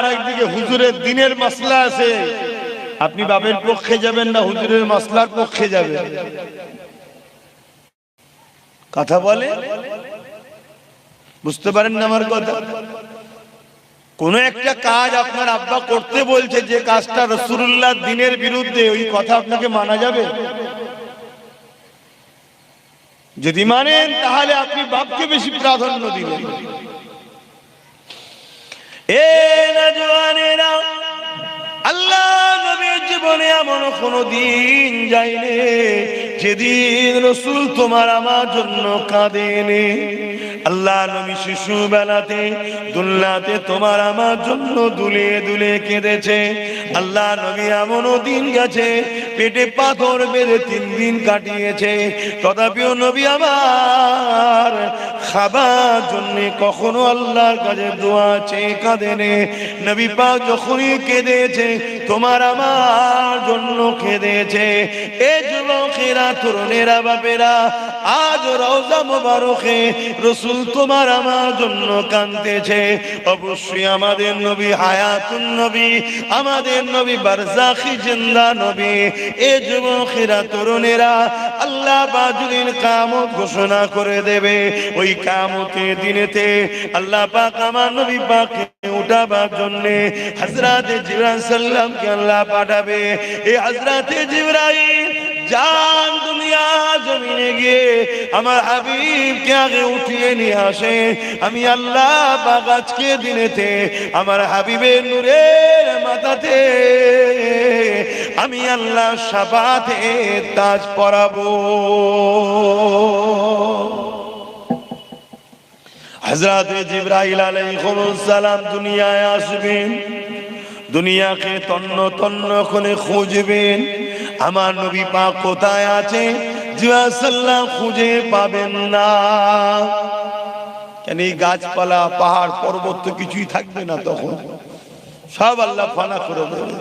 আর একদিকে হুজুরের দিনের মাসলা আছে, আপনি বাবের পক্ষে যাবেন না হুজুরের মাসলার পক্ষে যাবেন? কথা বলে, বুঝতে পারেন না আমার কথা? কোন একটা কাজ আপনার আব্বা করতে বলছে, যে কাজটা রাসূলুল্লাহ দ্বীনের বিরুদ্ধে, ওই কথা আপনাকে মানা যাবে? যদি মানেন তাহলে আপনি বাপকে বেশি প্রাধান্য দিবেন। এ নওজওয়ানেরা, আল্লাহ নবীর জীবনে এমন কোন দিন যায়নি যেদিন রাসূল তোমার আমার জন্য কাঁদেনি। আল্লাহ নবী শিশু বেলাতে দুলনাতে তোমার আমার জন্য দুলে দুলে কেঁদেছে। আল্লাহ নবী এমনও দিন গেছে পেটে পাথর বেঁধে 3 দিন কাটিয়েছে, তথাপিও নবী আমার খাবার জন্য কখনো আল্লাহর কাছে দোয়া চেয়ে কাঁদেনি। নবী পাক যখনই কেঁদেছে তোমার আমার জন্য কেঁদেছে। এ যুবকেরা, তরুণেরা, বাপেরা, আজ রওজা মোবারকে রাসূল তোমার আমার জন্য কাঁদতেছে। অবশ্যই আমাদের নবী হায়াতুন নবী, আমাদের নবী বারজাখী জিন্দা নবী। এ যুবকেরা, তরুণেরা, আল্লাহ বাজুদিন কিয়ামত ঘোষণা করে দেবে। ওই কিয়ামতের দিনেতে আল্লাহ পাক আমার নবী পাককে উঠাবার জন্য হযরতে জিবরাইল সাল্লামকে আল্লাহ পাঠাবে। এই হযরতে জিবরাইল জান দুনিয়া জমিনে গিয়ে আমার হাবিবকে আগে উঠিয়ে নিয়ে আসে। আমি আল্লাহ পাক আজকে দিনেতে আমার হাবিবের নূরের মাথাতে আমি আল্লাহ শাফাতে তাজ পরাবো। হযরত জিবরাইল আলাইহিস সালাম দুনিয়ায় আসবেন, দুনিয়াকে তন্ন তন্ন করে খুঁজবেন। আমার নবী পাক কোথায় আছে জিবরাইল সাল্লাম খুঁজে পাবেন না। কেন এই গাছপালা পাহাড় পর্বত তো কিছুই থাকবে না, তখন সব আল্লাহ ফানা করে দেবে।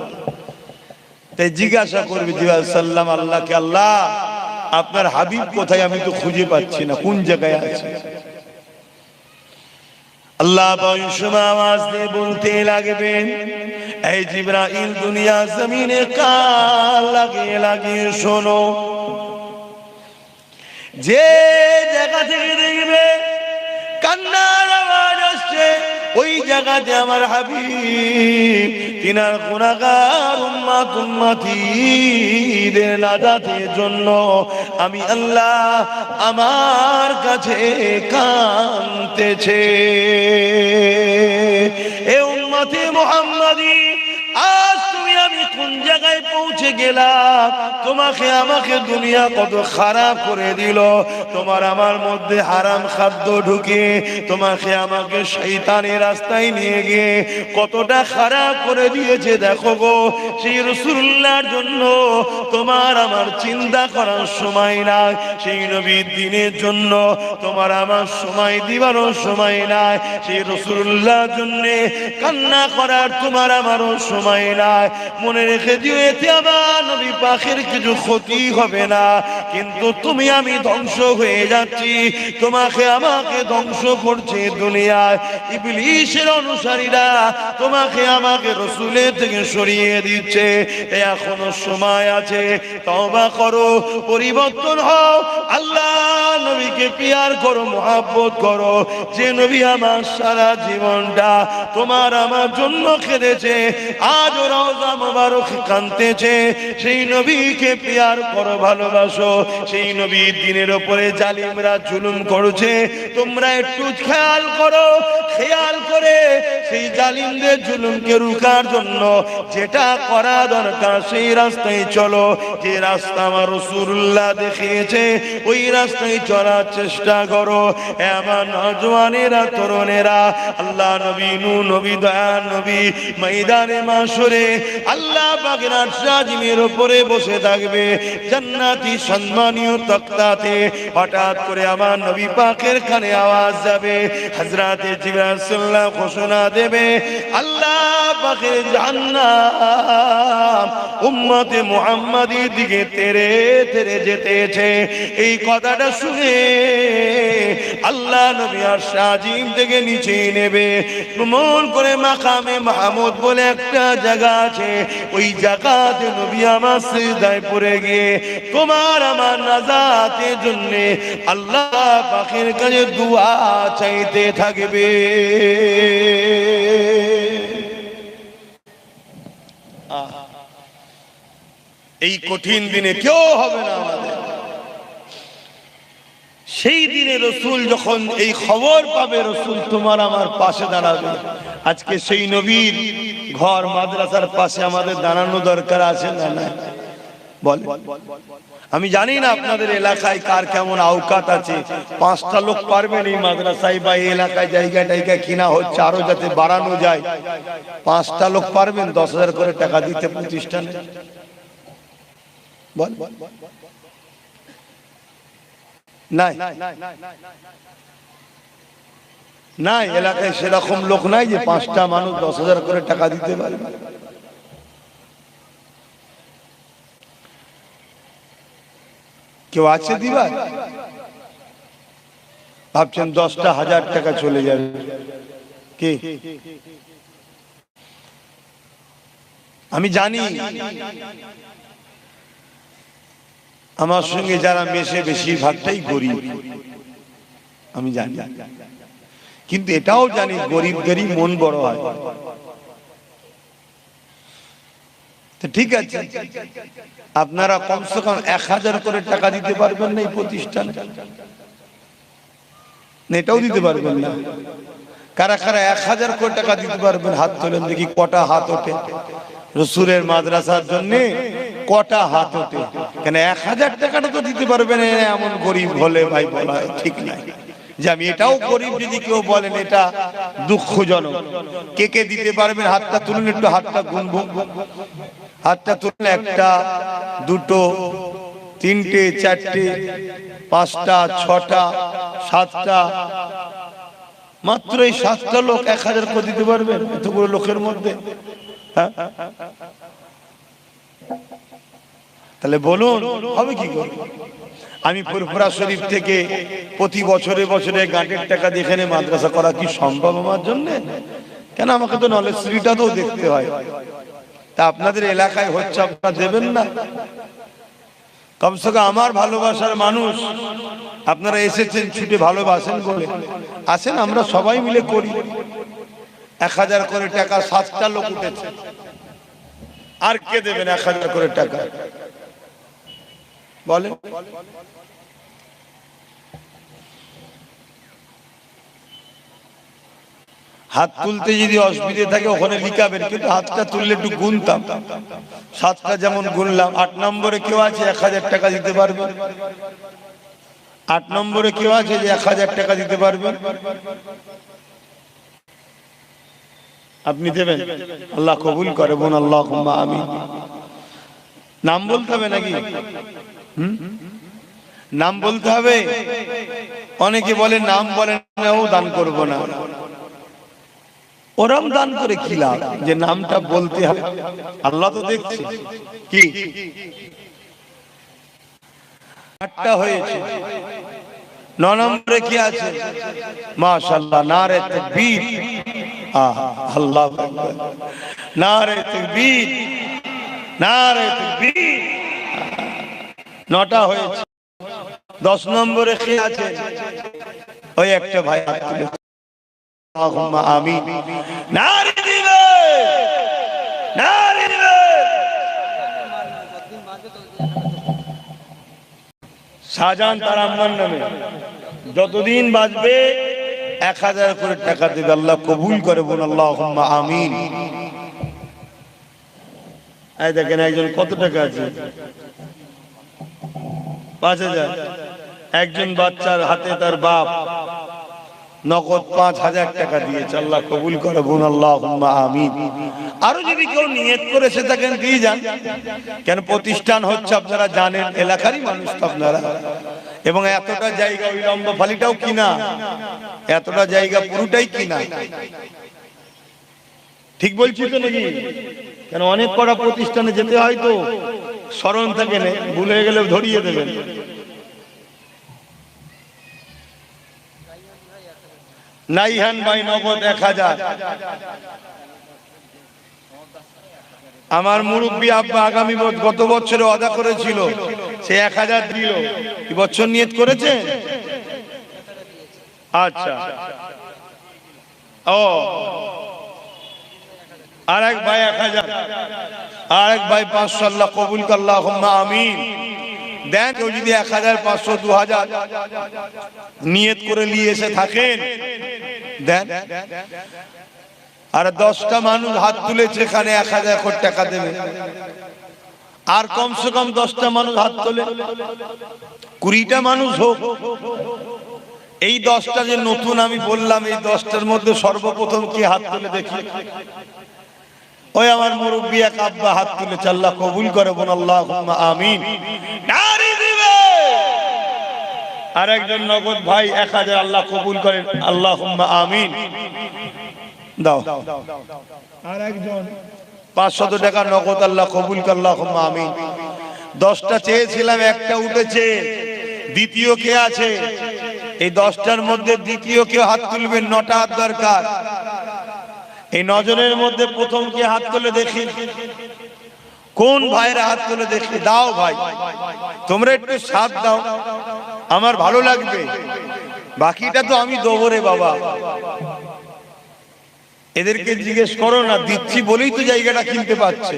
তাই জিজ্ঞাসা করবে জিবরাইল সাল্লাম আল্লাহকে, আল্লাহ আপনার হাবিব কোথায়, আমি তো খুঁজে পাচ্ছি না, কোন জায়গায় আছে? আল্লাহ আওয়াজ দিয়ে বলতে লাগবেন, এই জিবরাইল দুনিয়া জমিনে কান লাগিয়ে লাগিয়ে শোনো। যে জায়গা থেকে দেখবে কান্নার আওয়াজ আসছে, ওই জায়গাতে আমার হাবিব তিনার গুনাহগার উম্মত উম্মতিদের নাজাতের জন্য আমি আল্লাহ আমার কাছে কাঁদতেছে। এ উম্মতে মুহাম্মাদি, আজ তুমি আমি কোন জায়গায় পৌঁছে গেলাম? তোমাকে আমাকে দুনিয়া কত খারাপ করে দিল, তোমার আমার মধ্যে হারাম খাদ্য ঢুকে তোমাকে আমাকে শয়তানের রাস্তায় নিয়ে গিয়ে কতটা খারাপ করে দিয়েছে। দেখো গো, সেই রাসূলুল্লাহর জন্য তোমার আমার চিন্তা করার সময় নাই, সেই নবীর দিনের জন্য তোমার আমার সময় দিবারও সময় নাই, সেই রাসূলুল্লাহর জন্য কান্না করার তোমার আমারও সময় নাই। মনে রেখে দিও, এতে আমার নবী পাকের কিছু ক্ষতি হবে না, কিন্তু তুমি আমি ধ্বংস হয়ে যাচ্ছি, তোমাকে আমাকে ধ্বংস করছে দুনিয়ায় ইবলিসের অনুসারীরা, তোমাকে আমাকে রাসূলের থেকে সরিয়ে দিচ্ছে। এখনো সময় আছে, তওবা করো, পরিবর্তন হও, আল্লাহ নবীকে পিয়ার করো, মহব্বত করো। যে নবী আমার সারা জীবনটা তোমার আমার জন্য কেঁদেছে, আজ রওজা মোবারক কাঁদতেছে, সেই নবীকে পিয়ার করো, ভালোবাসো। সেই নবীর দিনের উপরে জালিমরা জুলুম করছে, তোমরা একটু খেয়াল করো, খেয়াল করে সেই জালিমদের জুলুমকে রুখার জন্য যেটা করা দরকার সেই রাস্তায় চলো। যে রাস্তা আমার রাসূলুল্লাহ দেখিয়েছে ওই রাস্তায় চলার চেষ্টা করো। আমার নওজওয়ানেরা, তরুণেরা, আল্লাহ নবী নূহ নবী, দয়ার নবী ময়দানে মাশরে আল্লাহ পাকের আরশ আজিমের উপরে বসে থাকবে জান্নাতি সম্মানীয় তক্তাতে। হঠাৎ করে আমার নবী পাকের কানে আওয়াজ যাবে, হযরতে জিবরাইল সাল্লাল্লাহু ঘোষণা দেবে, আল্লাহ পাকের জান্নাত উম্মতে মুহাম্মাদির দিকে তেরে তেরে যেতেছে। এই কথাটা শুনে আল্লাহ নবী আরশ আজিম থেকে নিচে নেবে, ভ্রমণ করে মাকামে মাহমুদ বলে একটা জায়গা আছে, ওই জায়গাতে নবী আমার সিজদায় পড়ে গিয়ে তোমার আমার নাজাতের জন্য আল্লাহ পাকের কাছে দুআ চাইতে থাকবে। এই কঠিন দিনে কেউ হবে না আমাদের। সেই দিনে রসুল যখন এই খবর পাবে, রসুল তোমার আমার পাশে দাঁড়াবে। আজকে সেই নবীর ঘর মাদ্রাসার পাশে আমাদের দাঁড়ানো দরকার আছে না? না বল। আমি জানি না আপনাদের এলাকায় কার কেমন আওকাত আছে, 5টা লোক পারবেন এই মাদ্রাসায় বা এই এলাকায় জায়গা টাইগা কিনা হচ্ছে, আরো যাতে বাড়ানো যায়, 5টা লোক পারবেন 10,000 করে টাকা দিতে প্রতিষ্ঠানে? বল। নাই নাই, এলাকায় সেরকম লোক নাই যে 5টা মানুষ 10,000 করে টাকা দিতে পারবে। কেউ আছে দিবার? ভাবছেন 10টা 1000 টাকা চলে যাবে কি? আমি জানি আমার সঙ্গে যারা মেশে বেশিরভাগটাই গরিব, আমি জানি, কিন্তু এটাও জানি গরিবদেরই মন বড় হয়। তো ঠিক আছে, আপনারা কমসে কম 1000 করে টাকা দিতে পারবেন না এই প্রতিষ্ঠানে? এটাও দিতে পারবেন না? কারা কারা 1000 করে টাকা দিতে পারবেন? হাত তোলেন দেখি, কটা হাত ওঠে? রসুলের মাদ্রাসার জন্য কটা হাত ওঠে? কেন 1000 টাকাটা তো দিতে পারবেন এমন গরিব হলে ভাই বলা ঠিক নাই। যে আমি এটাও গরিব যদি কেউ বলেন, এটা দুঃখজনক। কে কে দিতে পারবেন হাতটা তুলুন, একটু হাতটা গুনবো। হাতটা তুলুন, 1টা 2টো 3টে 4টে 5টা 6টা 7টা, মাত্র এই 7টা লোক 1000 করে দিতে পারবেন এতগুলো লোকের মধ্যে? হ্যাঁ, তাহলে বলুন হবে কি করে? আমি ফুরফুরা শরীফ থেকে প্রতি বছরে বছরে গাঁটের টাকা দিয়ে এখানে মাদ্রাসা করা কি সম্ভব আমার জন্য? কেন, আমাকে তো নলেজ সিটিটা তো দেখতে হয়। তা আপনাদের এলাকায় হচ্ছে, আপনারা দেবেন না? কমসে কম আমার ভালোবাসার মানুষ, আপনারা এসেছেন ছুটে ভালোবাসেন বলে আসেন, আমরা সবাই মিলে করি। 1000 করে টাকা 7টা লোক উঠেছে, আর কে দেবেন 1000 করে টাকা বলেন? হাত তুলতে যদি অসুবিধা থাকে ওখানে লিখাবেন, কিন্তু হাতটা তুললে একটু গুনতাম। 7টা যেমন গুনলাম। 8 নম্বরে কেউ আছে 1000 টাকা দিতে পারবে? 8 নম্বরে কেউ আছে যে 1000 টাকা দিতে পারবেন? আপনি দেবেন? আল্লাহ কবুল করে, বোন আল্লাহুম্মা আমিন। নাম বলতে হবে নাকি? নাম বলতে হবে? অনেকে বলে নাম বলেন না, ও দান করব না। ওরম দান করে কি লাভ যে নামটা বলতে হবে? আল্লাহ তো দেখছে। কি 8টা হয়েছে। 9 নম্বরে কি আছে? মাশাআল্লাহ, নারে তাকবীর। আল্লাহু আকবার, নারে তাকবীর, নারে তাকবীর। 9টা হয়েছে। 10 নম্বরে কি আছে? ওই একটা ভাই আল্লাহুম্মা আমিন। নারে দিবে, নারে দিবে। শাহজাহান তার আম্মার নামে যতদিন বাঁচবে 1000 করে টাকা দেবে। আল্লাহ কবুল করে, বলুন আল্লাহুম্মা আমিন। এই দেখেন একজন কত টাকা আছে? 5000। একজন বাচ্চার হাতে তার বাপ নগদ 5000 টাকা দিয়েছে। আল্লাহ কবুল করে, বলুন আল্লাহুম্মা আমিন। আরো যদি কেউ নিয়ত করেছে থাকেন দিয়ে যান। কেন, প্রতিষ্ঠান হচ্ছে আপনারা জানেন, এলাকারই মানুষ তো আপনারা। এবং এতটা জায়গা, ওই লম্বা ফালিটাও কিনা, এতটা জায়গা পুরোটাই কিনা। ঠিক বলছি তো নাকি? কেন অনেক কটা প্রতিষ্ঠানে যেতে হয় তো, স্মরণ থাকে না, ভুল হয়ে গেলে ধরিয়ে দেবেন। নাইহান ভাই নগদ 1000। আমার মুরব্বী আব্বা আগামী গত বছরে ওয়াদা করেছিল, সে 1000 দিল। এই বছর নিয়ত করেছে? আচ্ছা। ও আর এক ভাই 1000, আর এক ভাই 500। আল্লাহ কবুল কর, আল্লাহুম্মা আমিন। দেন কেউ যদি 1000, 500, 2000 নিয়ত করে নিয়ে এসে থাকেন দেন। আর 10টা মানুষ হাত তুলেছে, এখানে 1000 কোটি টাকা দেবে। আর কমসে কম 10টা মানুষ হাত তোলে, 20টা মানুষ হোক। এই 10টা যে নতুন আমি বললাম, এই 10টার মধ্যে সর্বপ্রথম কি হাত তুলে দেখি? ওই আমার মুরব্বী এক আব্বা হাত তুলেছে। আল্লাহ কবুল করে, বোন আল্লাহুম্মা আমিন। নারী দিবে। আর একজন নগদ ভাই 1000, আল্লাহ কবুল করেন, আল্লাহুম্মা আমিন। দাও। আর একজন 500 টাকা নগদ, আল্লাহ কবুল কর, আল্লাহুম্মা আমিন। 10টা চেয়েছিলাম, একটা উঠেছে। দ্বিতীয় কে আছে? এই 10টার মধ্যে দ্বিতীয় কেউ হাত তুলবেন, 9টা হাত দরকার। এই 9 জনের মধ্যে প্রথম কে হাত তুলে দেখি? কোন ভাইরা হাত তুলে দেখি? দাও ভাই, তোমরা একটু সাথ দাও, আমার ভালো লাগবে। বাকিটা তো আমি দেবো রে বাবা। এদেরকে জিজ্ঞেস করো না, দিচ্ছি বলেই তো জায়গাটা কিনতে পারছে।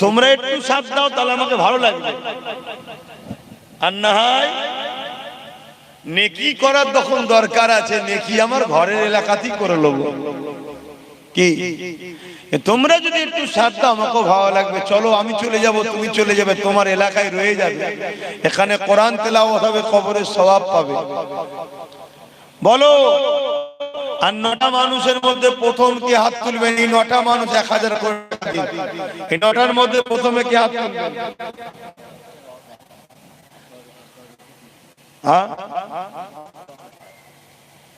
তোমরা একটু সাথ দাও, তাহলে আমাকে ভালো লাগবে। আর না হয় নেকি করার তখন দরকার আছে, নেকি আমার ঘরের এলাকাতেই করে নেব। কি তোমরা যদি একটু সাথ দাও, আমাকেও ভালো লাগবে। চলো আমি চলে যাব, তুমি চলে যাবে, তোমার এলাকায় রয়ে যাবে। এখানে কোরআন তেলাওয়াত হবে, কবরের সওয়াব পাবে। বলো। আর 9টা মানুষের মধ্যে প্রথম কে হাত তুলবেন? এই 9টা মানুষ 1000 করে। এই 9টার মধ্যে প্রথমে কে হাত তুলবেন? হ্যাঁ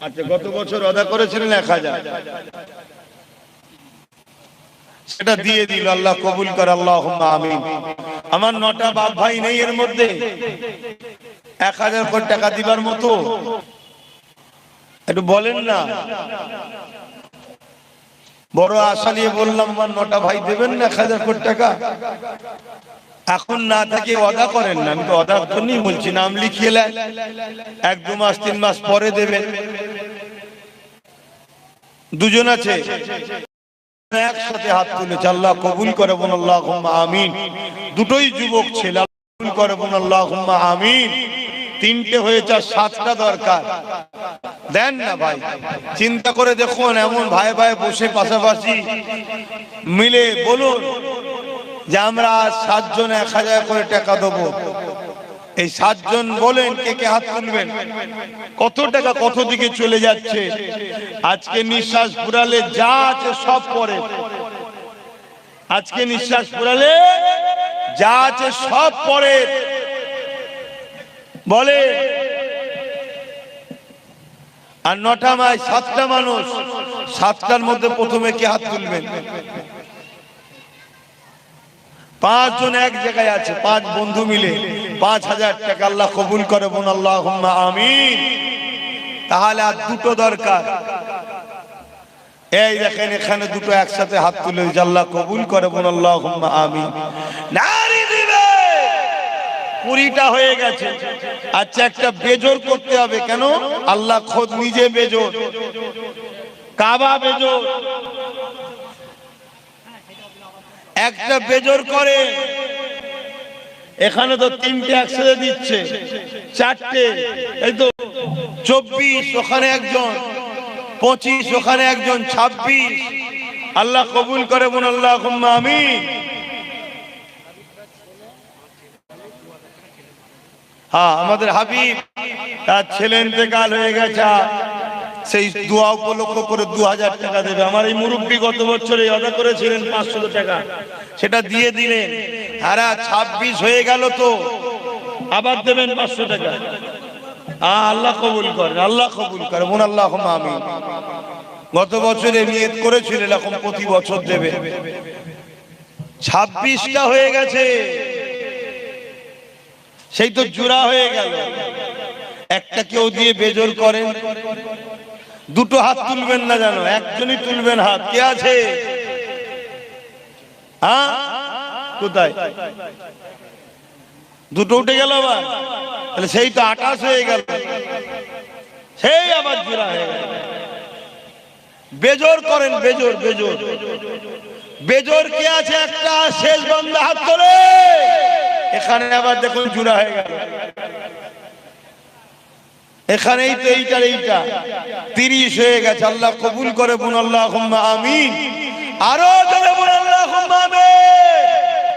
আচ্ছা, গত বছর ওয়াদা করেছিলেন 1000, সেটা দিয়ে দিল। আল্লাহ কবুল করে, আল্লাহুম্মা আমিন। আমার 9টা বাপ ভাই নেই এর মধ্যে 1000 কোটি টাকা দিবার মতো? একটু বলেন না। বড় আশা নিয়ে বললাম, আমার 9টা ভাই দেবেন না 1000 কোটি টাকা? এখন না থাকে ওয়াদা করেন না। আমি তো ওয়াদার জন্যই বলছি, নাম লিখিয়ে নেন, 1, 2 মাস 3 মাস পরে দেবেন। দুজন আছে একসাথে হাত তুলেছে, আল্লাহ কবুল করে, বোন আল্লাহুম্মা আমিন। দুটোই যুবক ছেলে, আল্লাহ কবুল করে, বোন আল্লাহুম্মা আমিন। 3টে হয়েছে, 7টা দরকার। দেন না ভাই, চিন্তা করে দেখুন। এমন ভাই ভাই বসে পাশাপাশি মিলে বলুন যে আমরা 7 জন 1000 করে টাকা দেবো। এই 7 জন বলেন কে কে হাত তুলবেন? কত টাকা কত দিকে চলে যাচ্ছে? আজকে নিঃশ্বাস ফুরালে যা আছে সব পরে। আজকে নিঃশ্বাস ফুরালে যা আছে সব পরে। বলে। আর 9টা মাই 7টা মানুষ, 7টার মধ্যে প্রথমে কে হাত তুলবেন? 5 জন এক জায়গায় আছে, 5 বন্ধু মিলে 5000 টাকা। আল্লাহ কবুল করে, বোন আল্লাহুম্মা আমিন। তাহলে আর 2টো দরকার। এই দেখেন এখানে 2টো একসাথে হাত তুলে, আল্লাহ কবুল করে, বোন আল্লাহুম্মা আমিন। নারী দিবে। 20টা হয়ে গেছে। আচ্ছা, একটা বেজোর করতে হবে। কেন? আল্লাহ খোদ নিজে বেজোর, কাবা বেজোর। একটা বেজোর করে। এখানে তো 3টে একসাথে দিচ্ছে, 4টে। এই তো 24, ওখানে একজন 25, ওখানে একজন 26। আল্লাহ কবুল করে, বোন আল্লাহুম্মা আমিন। হ্যাঁ, আমাদের হাবিব, তার ছেলে ইন্তেকাল হয়ে গেছে, সেই দোয়া উপলক্ষ করে 2000 টাকা দেবে। আমার এই মুরব্বী গত বছর ওয়াদা করেছিলেন 500 টাকা, সেটা দিয়ে দিলেন। আর 26 হয়ে গেল, তো আবার দেবেন 500 টাকা। আল্লাহ কবুল করেন, আল্লাহ কবুল করে, বোন আল্লাহুম্মা আমিন। গত বছরে নিয়ত করেছিল এরকম প্রতি বছর দেবে, 26টা হয়ে গেছে, সেই তো জোড়া হয়ে গেল। একটা কেউ দিয়ে বেজোর করেন, দুটো হাত তুলবেন না জানো, একজনই তুলবেন হাত। কে আছে? হ্যাঁ, কোথায়? দুটো উঠে গেল আবার, তাহলে সেই তো 28 হয়ে গেল, সেই আবার জোড়া হয়ে গেল। বেজোর করেন, বেজোর বেজোর বেজোর কে আছে? একটা শেষ বান্দা হাত তোলে। এখানে আবার দেখুন জোড়া হয়ে গেল, এখানেই তো এইটার এইটা 30 হয়ে গেছে। আল্লাহ কবুল করে, বলুন আল্লাহুম্মা আমিন। আরো জোরে বলুন আল্লাহুম্মা আমিন।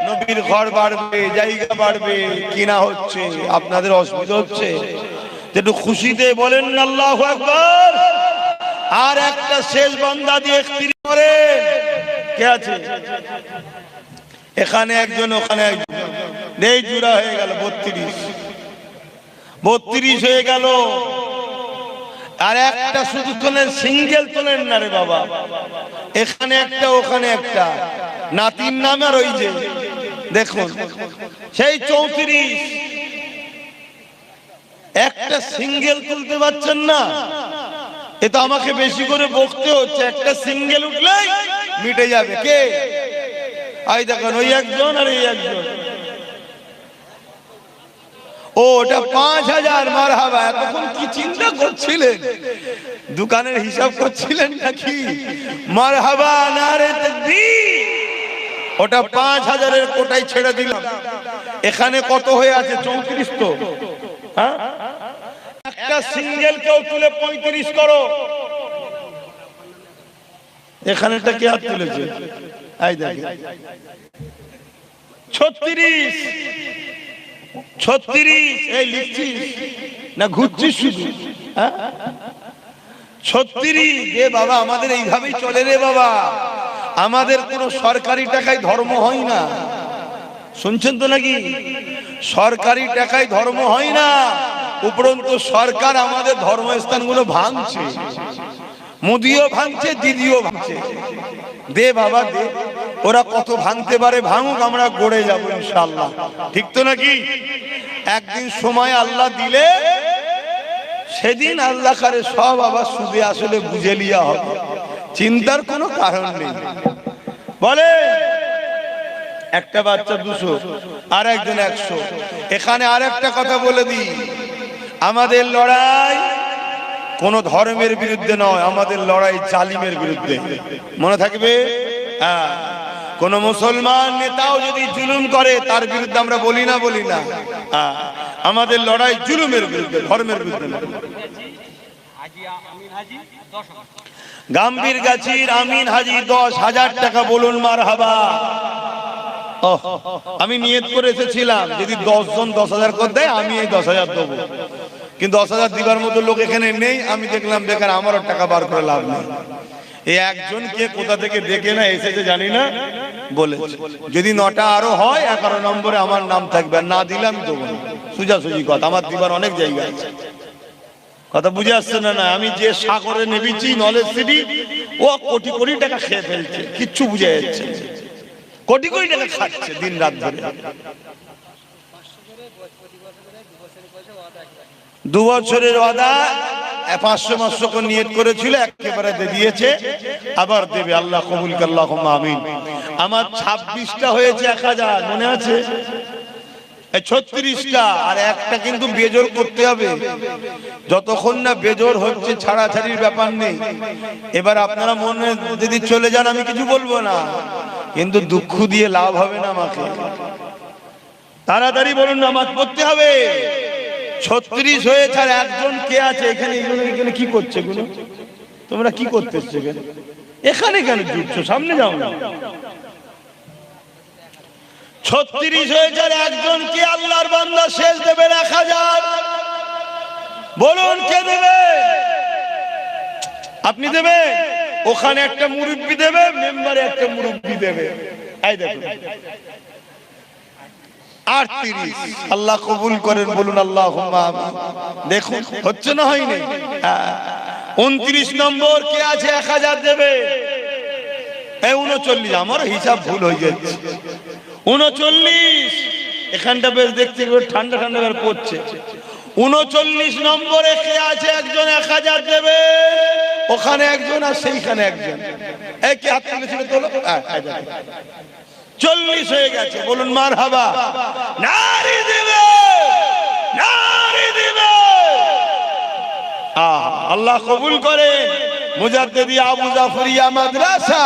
নবীর ঘর বাড়বে, জায়গা বাড়বে, কিনা হচ্ছে, আপনাদের অসুবিধা হচ্ছে, একটু খুশিতে বলেন আল্লাহু আকবার। আর একটা শেষ বান্দা দিয়ে 31 করে। কে আছে? এখানে একজন, ওখানে একজন, এই জোড়া হয়ে গেল 32 হয়ে গেল। আর একটা শুধু তোলেন, সিঙ্গেল তোলেন না রে বাবা, এখানে একটা ওখানে একটা, নাতির নাম আর ওই যে দেখুন সেই 34। একটা সিঙ্গেল তুলতে পারছেন না, এটা আমাকে বেশি করে বকতে হচ্ছে। একটা সিঙ্গেল উঠলেই মিটে যাবে। কে? আই দেখেন, ওই একজন আর এই একজন। ও, ওটা 5000। মারহাবা। এতক্ষণ কি চিন্তা করছিলেন? দোকানের হিসাব করছিলেন নাকি? মারহাবা, নারে তাকবীর। ওটা 5000-এর কোটাই ছেড়ে দিলাম। এখানে কত হয়ে আছে? 34 তো। হ্যাঁ, একটা সিঙ্গেল কেউ তুলে 35 করো। এখানেটা কে হাত তুলেছে? এই দেখেন 36। এই লিখছিস না ঘুরছিস শুধু? 36 দে বাবা। আমাদের এইভাবেই চলে রে বাবা, আমাদের কোনো সরকারি টাকায় ধর্ম হয় না। শুনছেন তো নাকি? সরকারি টাকায় ধর্ম হয় না, উপরন্তু সরকার আমাদের ধর্মস্থানগুলো ভাঙছে। মোদিও ভাঙছে, দিদিও ভাঙছে। দে বাবা দে, ওরা কত ভাঙতে পারে ভাঙুক, আমরা গড়ে যাবো ইনশাআল্লাহ। ঠিক তো নাকি? একদিন সময় আল্লাহ দিলে সেদিন আল্লাহ কারে সব আবার সুদে আসলে বুঝে লিয়া হবে, চিন্তার কোনো কারণ নেই। বলে একটা বাচ্চা 200, আর একজন 100। এখানে আর একটা কথা বলে দিই, আমাদের লড়াই কোন ধর্মের বিরুদ্ধে নয়, আমাদের লড়াই জালিমের বিরুদ্ধে। মনে থাকবে? হ্যাঁ, কোন মুসলমান নেতাও যদি জুলুম করে তার বিরুদ্ধে আমরা বলি না। হ্যাঁ, আমাদের লড়াই জুলুমের বিরুদ্ধে, ধর্মের বিরুদ্ধে না। গাম্ভীর গাছির আমিন হাজি 10,000 টাকা বলুন মারহাবা। আমি নিয়ত করে এসেছিলাম যদি 10 জন 10,000 করে দেয় আমি এই 10,000 দেবো, কিন্তু 10,000 দিবার মতো লোক এখানে নেই। আমি দেখলাম বেকার, আমারও টাকা বার করে লাভ নেই। এই একজন কে কোথা থেকে ডেকে না এসেছে জানি না, বলে যদি 9টা আরো হয় 11 নম্বরে আমার নাম থাকবে, না দিলাম দেবো না। সোজাসুজি কথা, আমার দিবার অনেক জায়গা আছে। কথা বুঝে আসছে না? আমি যে সাগরে নেমেছি নলেজ সিটি, ও কোটি কোটি টাকা খেয়ে ফেলছে, কিচ্ছু বুঝে যাচ্ছে। কোটি কোটি টাকা খাচ্ছে দিন রাত ধরে। 2 বছরের ওয়াদা, 500 করে নিয়ত করেছিল, একেবারে দিয়ে দিয়েছে, আবার দেবে। আল্লাহ কবুল করে, আল্লাহুম্মা আমিন। আমার 26টা হয়েছে 1000, মনে আছে? 36টা, আর একটা কিন্তু বেজোর করতে হবে। যতক্ষণ না বেজোর হচ্ছে ছাড়াছাড়ির ব্যাপার নেই। এবার আপনারা মনে যদি চলে যান আমি কিছু বলবো না, কিন্তু দুঃখ দিয়ে লাভ হবে না। আমাকে তাড়াতাড়ি বলুন, নামাজ পড়তে হবে। 36 হয়েছে, আর একজন কে আছে এখানে? এখানে কি করছে? তোমরা কি করতেছ এখানে? কেন জুটছো? সামনে যাও না। 36 হয়েছে, আর একজন কে? আল্লাহর বান্দা শেষ দেবে 1000। বলুন কে দেবে? আপনি দেবে? ওখানে একটা মুরব্বি দেবে, মেম্বারে একটা মুরব্বি দেবে। এই দেখুন 38। আল্লাহ কবুল করেন, বলুন আল্লাহুম্মা আমিন। দেখুন হচ্ছে না, হয়নি? 29 নম্বর কে আছে 1000 দেবে? 39, আমার হিসাব ভুল হয়ে যাচ্ছে। 39, এখানটা বেশ দেখতে ঠান্ডা ঠান্ডা করে পড়ছে। 39 নম্বরে কে আছে একজন 1000 দেবে? ওখানে একজন আর সেইখানে একজন। কি হাত তুলেছিল তোলো? 40 হয়ে গেছে, বলুন মারহাবা। নারী দিবে, নারী দিবে। আল্লাহ কবুল করে। মুজাদ্দিদি আবু জাফরিয়া মাদ্রাসা,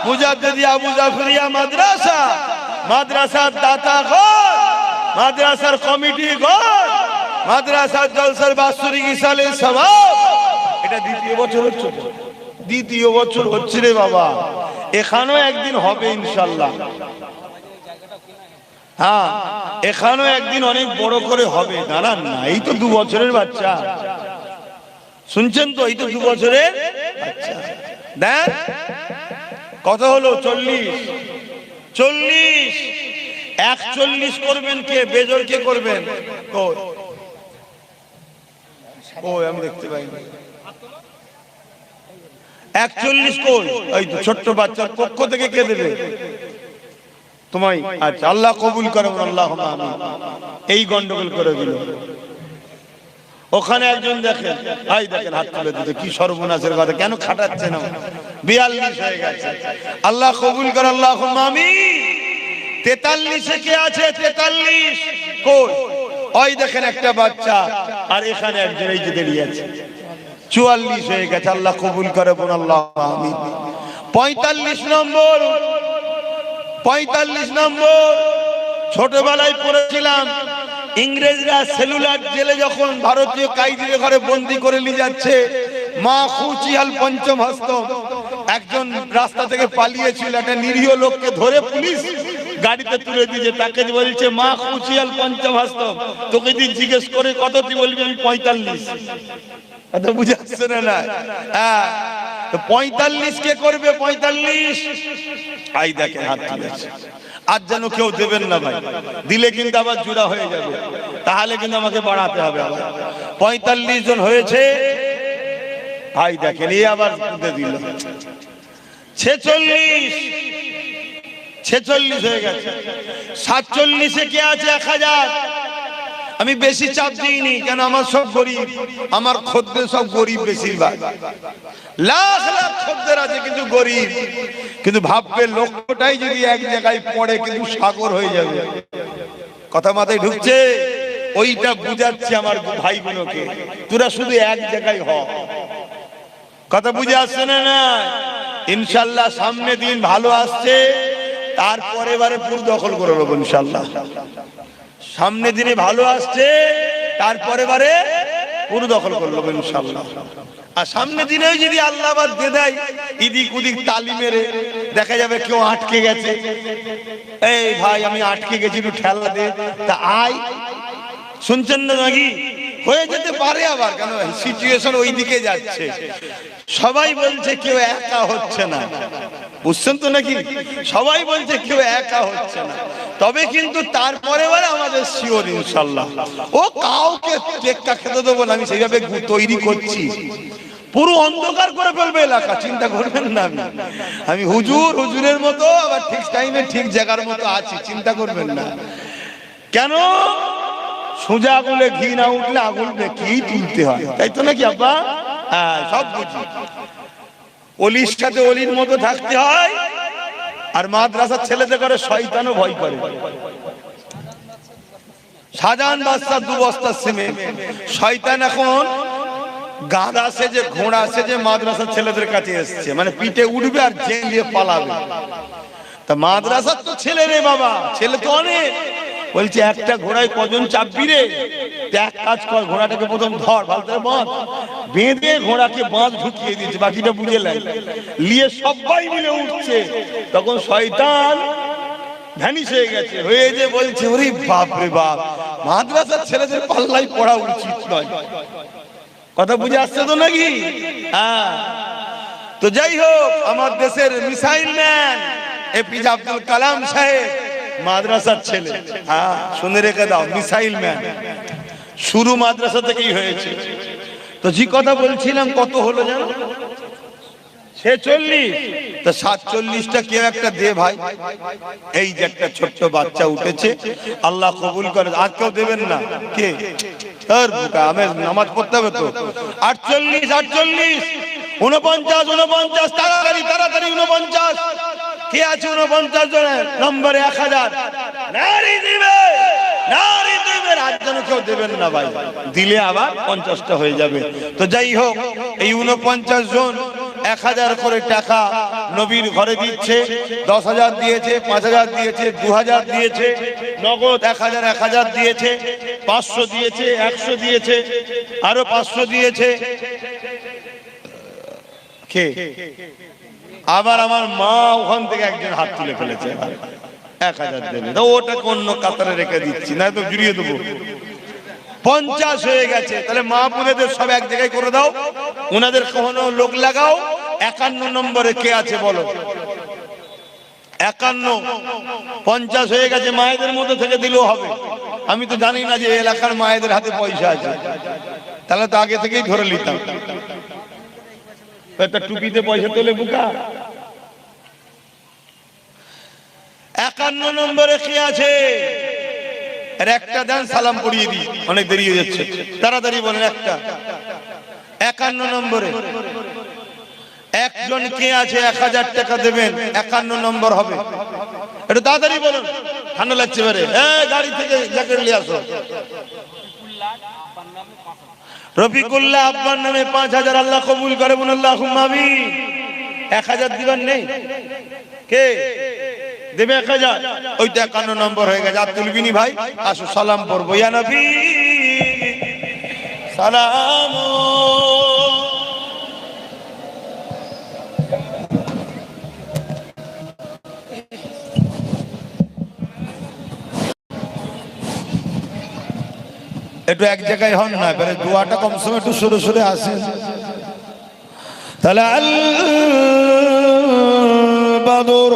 মুজাদ্দিদি আবু জাফরিয়া মাদ্রাসা, মাদ্রাসার দাতা ঘর, মাদ্রাসার কমিটি ঘর, মাদ্রাসার জলসার বাৎসরিক ইসালের সওয়াব। এটা দ্বিতীয় বছর হচ্ছে, দ্বিতীয় বছর হচ্ছে রে বাবা। এখানেও একদিন হবে ইনশাআল্লাহ। হ্যাঁ, এখানেও একদিন অনেক বড় করে হবে। দাঁড়ান না, এই তো 2 বছরের বাচ্চা, শুনছেন তো? এই তো 2 বছরের বাচ্চা। দেখ কত হলো? 40। 40, 41 করবেন কে? বেজোর কে করবেন? ও আমি দেখতে পাইনি। 41 কই? ওই তো ছোট্ট বাচ্চার পক্ষ থেকে কে দেবে? তোমায়। আচ্ছা, আল্লাহ কবুল করুন, আল্লাহুম্মা আমিন। এই গন্ডগোল করে দিল। ওখানে একজন দেখেন, ভাই দেখেন হাত তুলে দিতে, কি সর্বনাশের কথা, কেন খাটাচ্ছে না? 42 হয়ে গেছে। আল্লাহ কবুল করে, আল্লাহুম্মা আমিন। 43 এ কে আছে? 43 কই? ওই দেখেন একটা বাচ্চা, আর এখানে একজন এই যে দাঁড়িয়ে আছে। 44 হয়ে গেছে। আল্লাহ কবুল করে, বলুন আল্লাহুম্মা আমিন। 45 নম্বর, 45 নম্বর ছোটবেলায় পড়েছিলাম। ইংরেজরা সেলুলার জেলে যখন ভারতীয় কাইদিদের ঘরে বন্দী করে নিয়ে যাচ্ছে, মা খুচিয়াল পঞ্চম হস্ত একজন রাস্তা থেকে পালিয়েছিল, একটা নিরীহ লোককে ধরে পুলিশ গাড়িতে তুলে দিয়েছে। তাকে বলছে মা খুচিয়াল পঞ্চম হস্ত। তোকে যদি জিজ্ঞেস করে কত, তুই বলবি আমি 45। এত বুঝাচ্ছে না? হ্যাঁ, 45 কে করবে? 45। আই দেখেন হাত তুলেছে। আজ যেন কেউ দেবেন না ভাই, দিলে কিন্তু আবার জোড়া হয়ে যাবে, তাহলে কিন্তু আমাকে বাড়াতে হবে। 45 জন হয়েছে। ভাই দেখেন, এই আবার দিল 46, 46 হয়ে গেছে। 47 এ কে আছে? 1000। আমি বেশি চাপ দিইনি, কেন আমার সব গরিব, আমার খদ্দের সব গরিব বেশিরভাগ। লাখ লাখ খদ্দের আছে কিন্তু গরিব। কিন্তু ভাববে লক্ষ্যটাই যদি এক জায়গায় পড়ে, কিন্তু সাগর হয়ে যাবে। কথা মাথায় ঢুকছে? ওইটা বুঝাচ্ছি আমার ভাই বোনকে, তোরা শুধু এক জায়গায় হ। কথা বুঝে আসছে না? না, ইনশাল্লাহ সামনে দিন ভালো আসছে, তারপরে এবারে পুরো দখল করে নেবো ইনশাল্লাহ। সামনে দিনে ভালো আসছে, তারপরে বারে পুরো দখল করে নেবো ইনশাল্লাহ। আর সামনে দিনে যদি আল্লাহ আবার দিয়ে দেয়, ইদিক উদিক তালি মেরে দেখা যাবে কেউ আটকে গেছে, এই ভাই আমি আটকে গেছি, একটু ঠেলা দে, তা আয়। শুনছেন না নাকি? হয়ে যেতে পারে আবার, কেন সিচুয়েশন ওই দিকে যাচ্ছে। সবাই বলছে কেউ একা হচ্ছে না, বুঝছেন তো নাকি? সবাই বলছে কেউ একা হচ্ছে না, তবে কিন্তু তারপরে আমাদের শিওর ইনশাল্লাহ। ও কাউকে টেক্কা খেতে দেবো না, আমি সেইভাবে তৈরি করছি। পুরো অন্ধকার করে ফেলবে এলাকা, চিন্তা করবেন না। আমি হুজুরের মতো আবার ঠিক টাইমে ঠিক জায়গার মতো আছি, চিন্তা করবেন না। কেন? সোজা আগুলে ঘি না উঠলে আগুন কি তুলতে হয়, তাই তো নাকি আব্বা? হ্যাঁ, সব বুঝি। অলির সাথে অলির মতো থাকতে হয়। আর মাদ্রাসার ছেলেদের করে শয়তানও ভয় করে। শাহজাহান বাদশাহ 2 বস্তা সিমেন্ট, শয়তান এখন গাধা সেজে ঘোড়া সেজে মাদ্রাসার ছেলেদের কাছে এসছে, মানে পিঠে উঠবে আর জেলিয়ে পালাবে। তা মাদ্রাসার তো ছেলে রে বাবা, ছেলে তো অনেক। বলছে একটা ঘোড়ায় কজন চাপবি রে? এক কাজ কর, ঘোড়াটাকে প্রথম ধর, ভালো করে বাঁধ, বেঁধে ঘোড়াকে বাঁধ ঢুকিয়ে দিয়েছে, বাকিটা বুঝে নিয়ে সবাই মিলে উঠছে। তখন শয়তান ভ্যানিশ হয়ে গেছে, হয়ে যে বলছে ওরে বাপ রে বাপ, মাদ্রাসার ছেলেদের পাল্লাই পড়া উচিত নয়। কথা বুঝে আসছে তো নাকি? হ্যাঁ। তো যাই হোক, আমার দেশের missile man APJ Abdul Kalam সাহেব মাদ্রাসার ছেলে। হ্যাঁ, শুনে রেখে দাও, মিসাইল ম্যান শুরু মাদ্রাসা থেকেই হয়েছে। তো যে কথা বলছিলাম কত হলো জানো? 46। তো 47টা কেউ একটা দে ভাই। এই যে একটা ছোট্ট বাচ্চা উঠেছে, আল্লাহ কবুল করে। আর কেউ দেবেন না? কে? আমি নামাজ পড়তে হবে তো। 48 48 49 49 তাড়াতাড়ি তাড়াতাড়ি 49। কে আছে 49 জনের নম্বরে 1000? নারী দিবে, নারী দিবে। আর যেন কেউ দেবেন না ভাই, দিলে আবার 50টা হয়ে যাবে। তো যাই হোক, এই 49 জন 1000 করে টাকা নবীর ঘরে দিচ্ছে। 10,000 দিয়েছে, 5,000 দিয়েছে, 2,000 দিয়েছে, নগদ 1000 1000 দিয়েছে, 500 দিয়েছে, 100 দিয়েছে, আরো 500 দিয়েছে। কে? আবার আমার মা ওখান থেকে একজন হাত তুলে ফেলেছে, 1000 দেবে। তো ওটাকে অন্য কাতারে রেখে দিচ্ছি, না তো জুড়িয়ে দেবো। 50 হয়ে গেছে। তাহলে মা বোনেদের সব এক জায়গায় করে দাও, ওনাদের কখনো লোক লাগাও। 51 নম্বরে কে আছে বলো? 51। 50 হয়ে গেছে, মায়েদের মধ্যে থেকে দিলেও হবে। আমি তো জানি না যে এলাকার মায়েদের হাতে পয়সা আছে, তাহলে তো আগে থেকেই ধরে নিতাম। একটা টুপিতে পয়সা তোলে বুকা। 51 নম্বরে কে আছে? আর একটা দেন, সালাম পড়িয়ে দিই, অনেক দেরি হয়ে যাচ্ছে, তাড়াতাড়ি বলেন একটা। 51 নম্বরে একজন কে আছে? 1000 টাকা দেবেন, 51 নম্বর হবে। এটা তাড়াতাড়ি বলুন, ঠান্ডা লাগছে এবারে। গাড়ি থেকে জ্যাকেট নিয়ে আসো। রফিকুল্লাহ আব্বার নামে 5000। আল্লাহ কবুল করে, বলুন আল্লাহুম্মা আমিন। 1000 দিবেন নেই? কে দেবে 1000? ওইটা 51 নম্বর হয়ে গেছে। আর তুলবিনি ভাই, আসো সালাম পড়বো। ইয়া নবী সালাম। একটু এক জায়গায় হন না, এবারে দোয়াটা কম সময় একটু সরে সরে আসেন। তাহলে আল বাদর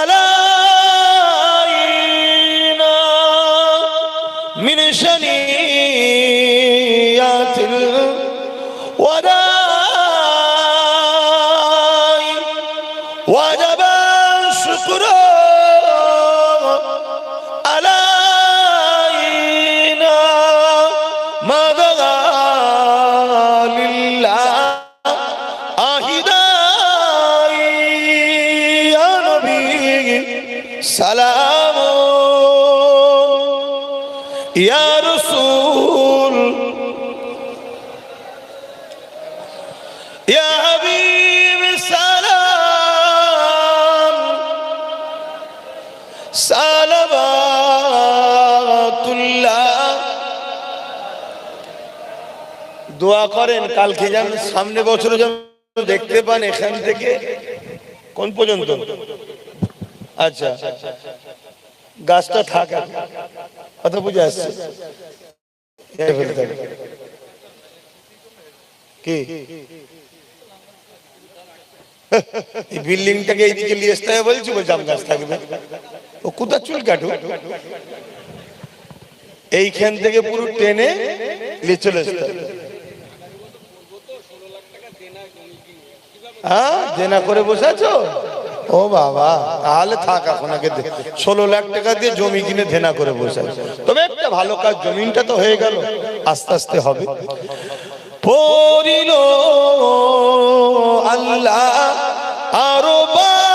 আলাইনা মিন শানিয়াতিল ওয়াদাই ওয়াজাবা শুকরা সালাম ইয়া রাসূল ইয়া হাবিব সালাম সালাওয়াতুল্লাহ। দোয়া করেন কালকে যেন সামনে বছরে যেন দেখতে পান এখান থেকে কোন পর্যন্ত। আচ্ছা, গাছটা থাকা কথা বুঝে আসছে কি? এই বিল্ডিংটাকে এইদিকে নিয়ে আসতে হবে বলছি, বলছি আম গাছ থাকবে। ও কোথা চুল কাটু, এইখান থেকে পুরো টেনে নিয়ে চলে আসতে হবে। হ্যাঁ, দেনা করে বসে আছো? ও বাবা, তাহলে থাক এখন। আগে 16 লাখ টাকা দিয়ে জমি কিনে দেনা করে বসে আছে। তবে একটা ভালো কাজ, জমিনটা তো হয়ে গেল, আস্তে আস্তে হবে। পড়িল আল্লাহ আরো বাণী,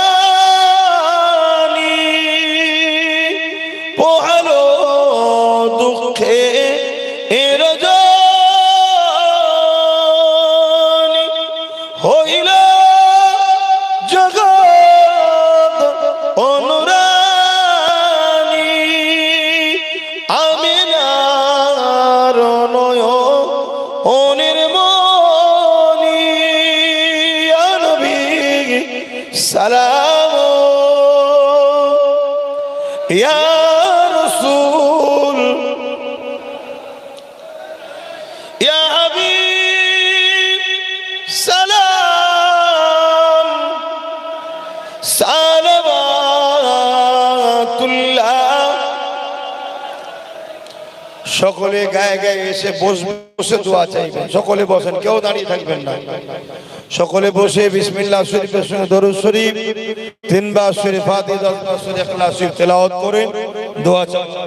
পোহালো দুঃখে এর জনি, হইল জগৎ অনুরানী, আমিনার অনির্মণি, ইয়া নবী সালাম ইয়া রাসূল ইয়া হাবিব সালাম সালাওয়াতুল্লাহ। সকলে গায়ে গায়ে এসে বসে দোয়া চাইবেন। সকলে বসেন, কেউ দাঁড়িয়ে থাকবেন না। সকলে বসে বিসমিল্লাহ শরীফের সঙ্গে দরুদ শরীফ 3 বার শরীফ ফাতিহা 10 বার শরীফ ইখলাস শরীফ তেলাওয়াত করে দোয়া চাইবেন।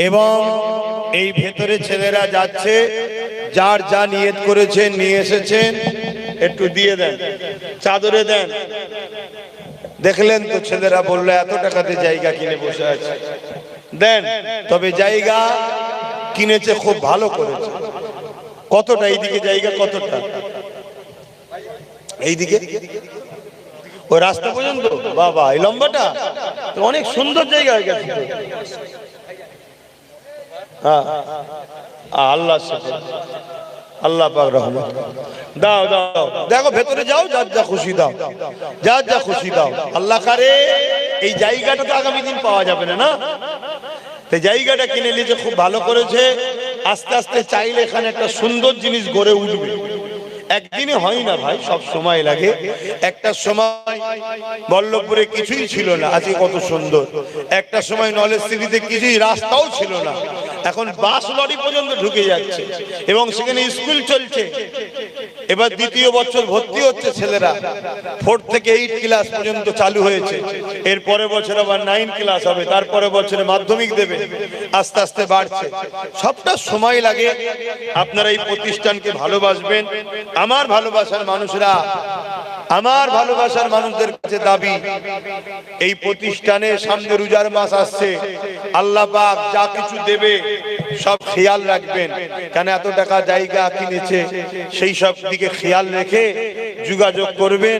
এবং এই ভেতরে ছেলেরা যাচ্ছে, যার যা নিয়ত করেছেন নিয়ে এসেছেন একটু দিয়ে দেন, চাদরে দেন। দেখলেন তো ছেলেরা বললো এত টাকাতে জায়গা কিনে বসে আছে, দেন। তবে জায়গা কিনেছে খুব ভালো করেছে। কতটা এইদিকে জায়গা, কতটা এইদিকে ওই রাস্তা পর্যন্ত? বাবা, এই লম্বাটা তো অনেক সুন্দর জায়গা হয়ে গেছে। হ্যাঁ, আল্লাহ আল্লাহ পাক রহমত। দাও দাও, দেখো ভেতরে যাও, যার যা খুশি দাও, যার যা খুশি দাও। আল্লাহ কারে এই জায়গাটা তো আগামী দিন পাওয়া যাবে না, না? এই জায়গাটা কিনে নিয়েছে, খুব ভালো করেছে। আস্তে আস্তে চাইলে এখানে একটা সুন্দর জিনিস গড়ে উঠবে। একদিনে হয় না ভাই, সব সময় লাগে। একটা সময় বল্লভপুরে কিছুই ছিল না, আজকে কত সুন্দর। একটা সময় নলেজ সিটিতে কিছুই, রাস্তাও ছিল না, এখন বাস লরি পর্যন্ত ঢুকে যাচ্ছে এবং সেখানে স্কুল চলছে। এবার দ্বিতীয় বছর ভর্তি হচ্ছে ছেলেরা, 4 থেকে 8 ক্লাস পর্যন্ত চালু হয়েছে। এর পরের বছর আবার 9 ক্লাস হবে, তারপরে বছরে মাধ্যমিক দেবে। আস্তে আস্তে বাড়ছে, সবটা সময় লাগে। আপনারা এই প্রতিষ্ঠানকে ভালোবাসবেন। আমার ভালোবাসার মানুষরা, আমার ভালোবাসার মানুষদের কাছে দাবি, এই প্রতিষ্ঠানে সামনে রোজার মাস আসছে, আল্লাহ পাক যা কিছু দেবে সব খেয়াল রাখবেন। কেন এত টাকা জায়গা কিনেছে, সেই সব দিকে খেয়াল রেখে যোগাযোগ করবেন।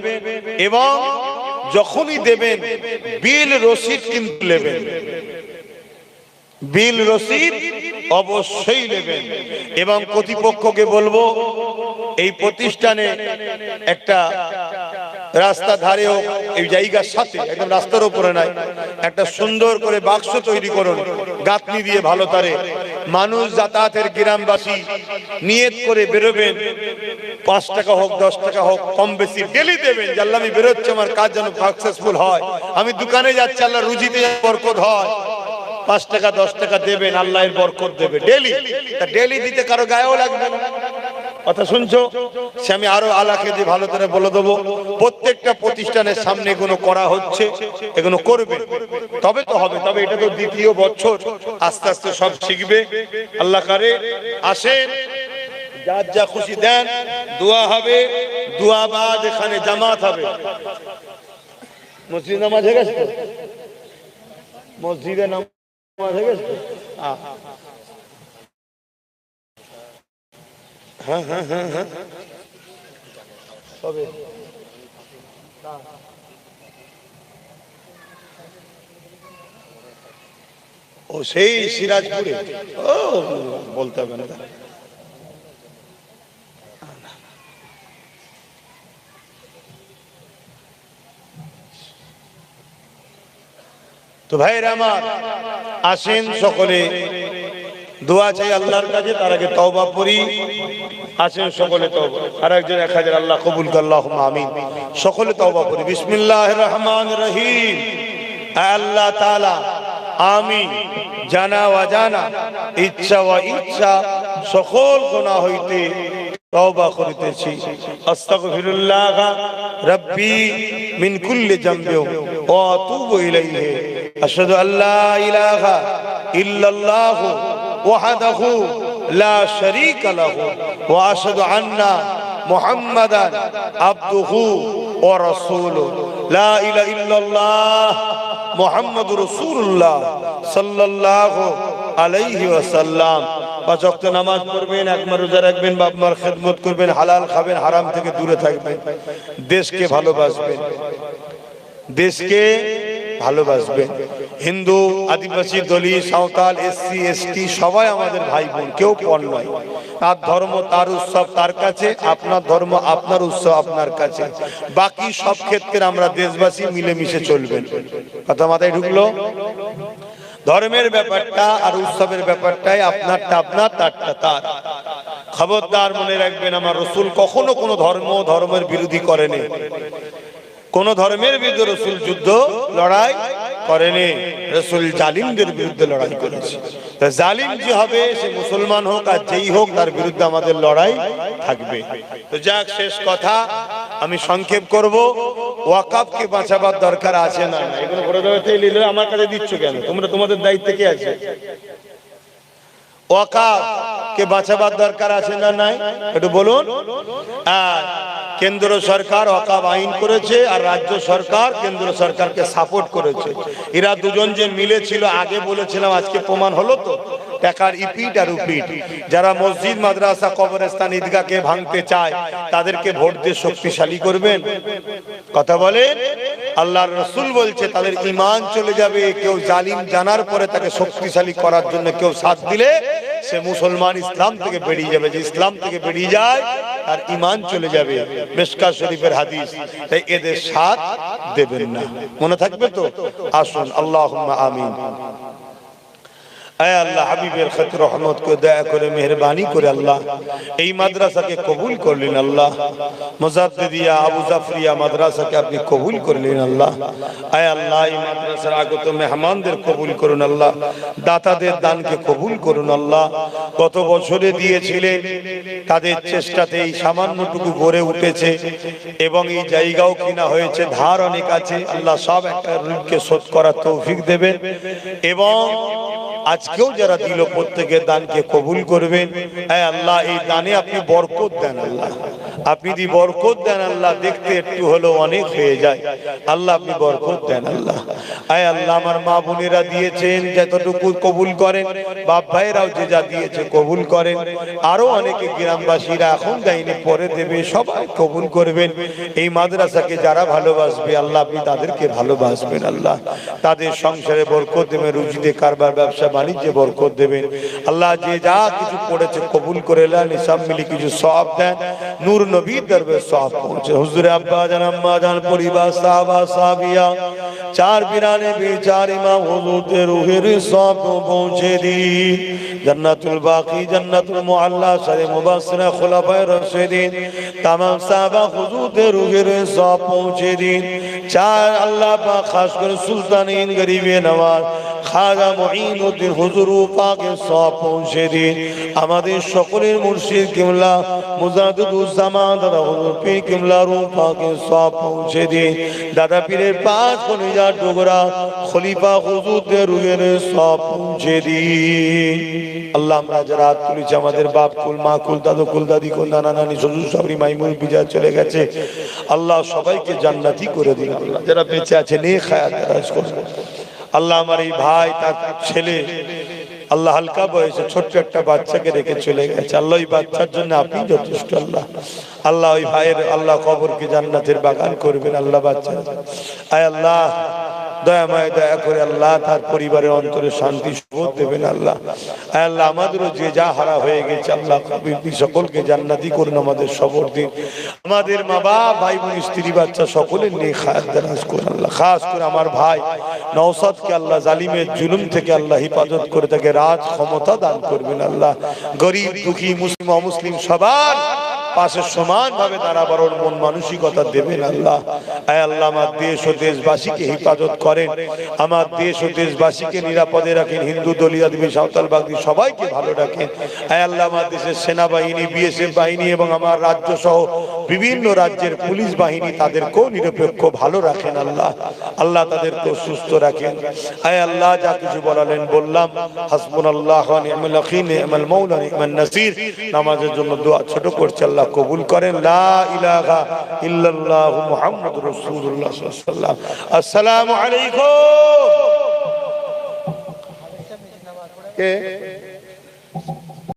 এবং যখনই দেবেন বিল রসিদ কিন্তু নেবেন, বিল রসিদ অবশ্যই নেবেন। এবং কর্তৃপক্ষকে বলবো, এই প্রতিষ্ঠানে একটা রাস্তা ধারেও, এই জায়গার সাথে একদম রাস্তার উপরে নাই, একটা সুন্দর করে বাক্স তৈরি করুন, গাঁথনি দিয়ে ভালো তারে। মানুষ যাতায়াতের, গ্রামবাসী নিয়ত করে বেরোবেন, 5 টাকা হোক 10 টাকা হোক কম বেশি ডেলি দেবেন। যে আল্লাহ আমি বেরোচ্ছি, আমার কাজ যেন সাকসেসফুল হয়, আমি দোকানে যাচ্ছি, আল্লাহ রুজিতে বরকত হয়। 5 টাকা 10 টাকা দেবেন, আল্লাহ এর বরকত দেবে ডেলি। ডেলি দিতে কারো গায়েও লাগবে না। কথা শুনছো? সে আমি আরো আলাকে দিয়ে ভালো করে বলে দেবো, প্রত্যেকটা প্রতিষ্ঠানের সামনে এগুলো করা হচ্ছে, এগুলো করবে, তবে তো হবে। তবে এটা তো দ্বিতীয় বছর, আস্তে আস্তে সব শিখবে। আল্লাহ কারে আসেন, যার যা খুশি দেন, দোয়া হবে। দোয়া বাদ এখানে জামাত হবে। মসজিদ নামাজ হয়ে গেছে, মসজিদে নামাজ হয়ে গেছে। হ্যাঁ হ্যাঁ হ্যাঁ হ্যাঁ, তবে ও সেই সিরাজপুরে, ও বলতে হবে না। তো ভাইরা আমার, আসেন সকলে দোয়া চাই আল্লাহর কাছে, তার আগে তওবা পড়ি। আসেন সকলে তওবা, আর একজন 1000 আল্লাহ কবুল করে, আল্লাহুম্মা আমিন। সকলে তওবা পড়ি। বিসমিল্লাহির রহমানির রহিম। আল্লাহ তাআলা, আমি জানা অজানা, ইচ্ছা ও ইচ্ছা সকল গুনাহ হইতে তওবা করিতেছি। আস্তাগফিরুল্লাহ রাব্বি মিন কুল্লি যামবি ওয়া আতুবু ইলাইহি। আশহাদু আল্লা ইলাহা ইল্লাল্লাহু ওয়াহদাহু লা শারীকা লাহু ওয়া আশহাদু আন্না মুহাম্মাদান আবদুহু ওয়া রাসূলুহু। লা ইলাহা ইল্লাল্লাহ মুহাম্মাদুর রাসূলুল্লাহ সাল্লাল্লাহু আলাইহি ওয়াসাল্লাম। 5 ওয়াক্ত নামাজ পড়বেন, একবার রোজা রাখবেন, বাপ মার খেদমত করবেন, হালাল খাবেন, হারাম থেকে দূরে থাকবেন, দেশকে ভালোবাসবেন, দেশকে ভালোবাসবেন। হিন্দু, আদিবাসী, দলিত, সাঁওতাল, এসসি, এসটি সবাই আমাদের ভাই বোন, কেউ পর নয়। তার ধর্ম তার উৎসব তার কাছে, আপনার ধর্ম আপনার উৎসব আপনার কাছে। বাকি সব ক্ষেত্রে আমরা দেশবাসী মিলেমিশে চলবেন। কথা মাথায় ঢুকলো? ধর্মের ব্যাপারটা আর উৎসবের ব্যাপারটাই আপনারটা আপনার, তারটা তার। খবরদার মনে রাখবেন, আমার রাসূল কখনো কোনো ধর্মের বিরোধী করেনি। কোন ধর্মের বিরুদ্ধে রাসূল যুদ্ধ লড়াই করেনি, রাসূল জালিমদের বিরুদ্ধে লড়াই করেছে। তো জালিম যে হবে সে মুসলমান হোক আর যেই হোক তার বিরুদ্ধে আমাদের লড়াই থাকবে। তো যাক, শেষ কথা আমি সংক্ষেপ করব, ওয়াকাফকে বাঁচাবার দরকার আছে না? এগুলো বড় নিলে আমার কাছে দিচ্ছ কেন? তোমরা তোমাদের দায়িত্বে কে আছে? ওয়াকাফকে বাঁচাবার দরকার আছে না নাই? একটু বলুন। আর কেন্দ্র সরকার ওয়াকাফ আইন করেছে আর রাজ্য সরকার কেন্দ্র সরকারকে সাপোর্ট করেছে। এরা দুজন যে মিলেছিল, আগে বলেছিলাম, আজকে প্রমাণ হলো তো, টাকার ইপিট আর উপিট। যারা মসজিদ, মাদ্রাসা, কবরস্থান, ঈদগাহকে ভাঙতে চায় তাদেরকে ভোট দিয়ে শক্তিশালী করবেন? কথা বলেন। আল্লাহর রাসূল বলছে তাদের ঈমান চলে যাবে। কেউ জালিম জানার পরে তাকে শক্তিশালী করার জন্য কেউ সাথ দিলে সে মুসলমান ইসলাম থেকে বেরিয়ে যাবে। যে ইসলাম থেকে বেরিয়ে যায় আর ঈমান চলে যাবে। মিশকাত শরীফের হাদিস। তাই এদের সাথ দেবেন না, মনে থাকবে তো? আসুন, আল্লাহুম্মা আমিন। আল্লাহ হাবিবের খাতির রহমত করে দয়া করে মেহেরবানি করে আল্লাহ এই মাদ্রাসাকে কবুল করলেন। আল্লাহ মুজাদ্দিদিয়া আবু জাফরিয়া মাদ্রাসাকে আপনি কবুল করলেন। আল্লাহ আল্লাহ এই মাদ্রাসার আগত মেহমানদের কবুল করুন। আল্লাহ দাতাদের দানকে কবুল করুন। আল্লাহ কত বছরে দিয়েছিলেন, তাদের চেষ্টাতে এই সামান্যটুকু গড়ে উঠেছে এবং এই জায়গাও কিনা হয়েছে, ধার অনেক আছে। আল্লাহ সব একটা ঋণকে শোধ করার তৌফিক দেবেন এবং আজকেও যারা দিল প্রত্যেকের দানকে কবুল করবেন। আল্লাহ এই দানে আপনি বরকত দেন। আল্লাহ আপনি যদি বরকত দেন, আল্লাহ দেখতে একটু হলেও অনেক হয়ে যায়। আল্লাহ আপনি বরকত দেন। আল্লাহ আল্লাহ আমার মা বোনেরা দিয়েছেন যতটুকু কবুল করেন, বাপ ভাইরাও যে যা দিয়েছে কবুল করেন। আরো অনেকে গ্রামবাসীরা এখন দেয়নি, পরে দেবে, সবাই কবুল করবেন। এই মাদ্রাসাকে যারা ভালোবাসবে আল্লাহ আপনি তাদেরকে ভালোবাসবেন। আল্লাহ তাদের সংসারে বরকত দেবেন, রুজিতে কারবার ব্যবসা বাণিজ্যে বরকত দেবেন। আল্লাহ যে যা কিছু পড়েছে কবুল করে নেন, সব মিলে কিছু সওয়াব দেন। নূর নবীর দরবারে সওয়াব পৌঁছে। হুজুরে আব্বা জান, আম্মা জান, পরিবার, সাহাবা সাহাবিয়া, চার পিরানে বেচার ইমাম হুজুরদের রূহের সওয়াব পৌঁছে দিন। জান্নাতুল বাকি, জান্নাতুল মুআল্লা, সারে মুবাশশিরা, খুলাফায়ে রাশিদিন, तमाम সাহাবা হুজুরদের রূহের সওয়াব পৌঁছে দিন। চার আল্লাহ পাক খাস করে সুলতানিন গরিবে নওয়াজ খাজা মুঈনুদ্দিন হুজুর পাকের সওয়াব পৌঁছে দিন। আমাদের সকলের মুর্শিদ কিবলা মুজাদ্দিদুজ্জামান দাদা হুজুর পীর কিবলা রূহ পাকের সওয়াব পৌঁছে দিন। দাদা পীরের পাঁচ কলিজার টুকরা খলিফা হুজুরদের রূহের সওয়াব পৌঁছে দিন। আল্লাহ আমরা যারা হাত তুলেছি, আমাদের বাপ কুল, মা কুল, দাদু কুল, দাদি কুল, নানা নানি, শ্বশুর শাশুড়ি, মাইমুর বিজয় চলে গেছে, আল্লাহ সবাইকে জান্নাতি করে দিন। আল্লাহ যারা বেঁচে আছে নেক হায়াত দারাজ করুন। আল্লাহ আমার এই ভাই, তার ছেলে, আল্লাহ হালকা বয়সে ছোট্ট একটা বাচ্চাকে রেখে চলে গেছে। আল্লাহ ওই বাচ্চার জন্য আপনি যথেষ্ট। আল্লাহ আল্লাহ ওই ভাইয়ের আল্লাহ কবরকে জান্নাতের বাগান করবেন। আল্লাহ বাচ্চা আয় আল্লাহ দয়াময় দয়া করে আল্লাহ তার পরিবারের অন্তরে শান্তি সুবোধ দেবেন। আল্লাহ আল্লাহ আমাদেরও যে যা হারা হয়ে গেছে আল্লাহ সকলকে জান্নাতি করুন। আমাদের সবর দিন, আমাদের মা বাপ, ভাই বোন, স্ত্রী, বাচ্চা সকলের নিয়ে খায়াত দারাজ করুন। আল্লাহ খাস করে আমার ভাই নওশাদকে আল্লাহ জালিমের জুলুম থেকে আল্লাহ হিফাজত করে তাকে রাজ ক্ষমতা দান করবেন। আল্লাহ গরিব দুঃখী মুসলিম অমুসলিম সবার পাশে সমান ভাবে দাঁড়াবার মন মানসিকতা দেবেন। আল্লাহ আয় আল্লাহ আমার দেশ ও দেশবাসীকে হিফাজত করেন, আমার দেশ ও দেশবাসীকে নিরাপদে রাখেন। হিন্দু দলিত আদিবাসী সাঁওতাল বাগদি সবাইকে ভালো রাখেন। আয় আল্লাহ আমার দেশের সেনাবাহিনী, বিএসএফ বাহিনী এবং আমার রাজ্য সহ বিভিন্ন রাজ্যের পুলিশ বাহিনী তাদেরকেও নিরপেক্ষ ভালো রাখেন। আল্লাহ আল্লাহ তাদেরকেও সুস্থ রাখেন। আয় আল্লাহ যা কিছু বলালেন বললাম, হাসবুনাল্লাহু ওয়া নি'মাল ওয়াকিল, নি'মাল মাওলা, নি'মান নাসির। নামাজের জন্য দোয়া ছোট করছে, আল্লাহ কবুল করেন। লা ইলাহা ইল্লাল্লাহু মুহাম্মাদুর রাসূলুল্লাহ সাল্লাল্লাহু আলাইহি ওয়াসাল্লাম। আসসালামু আলাইকুম।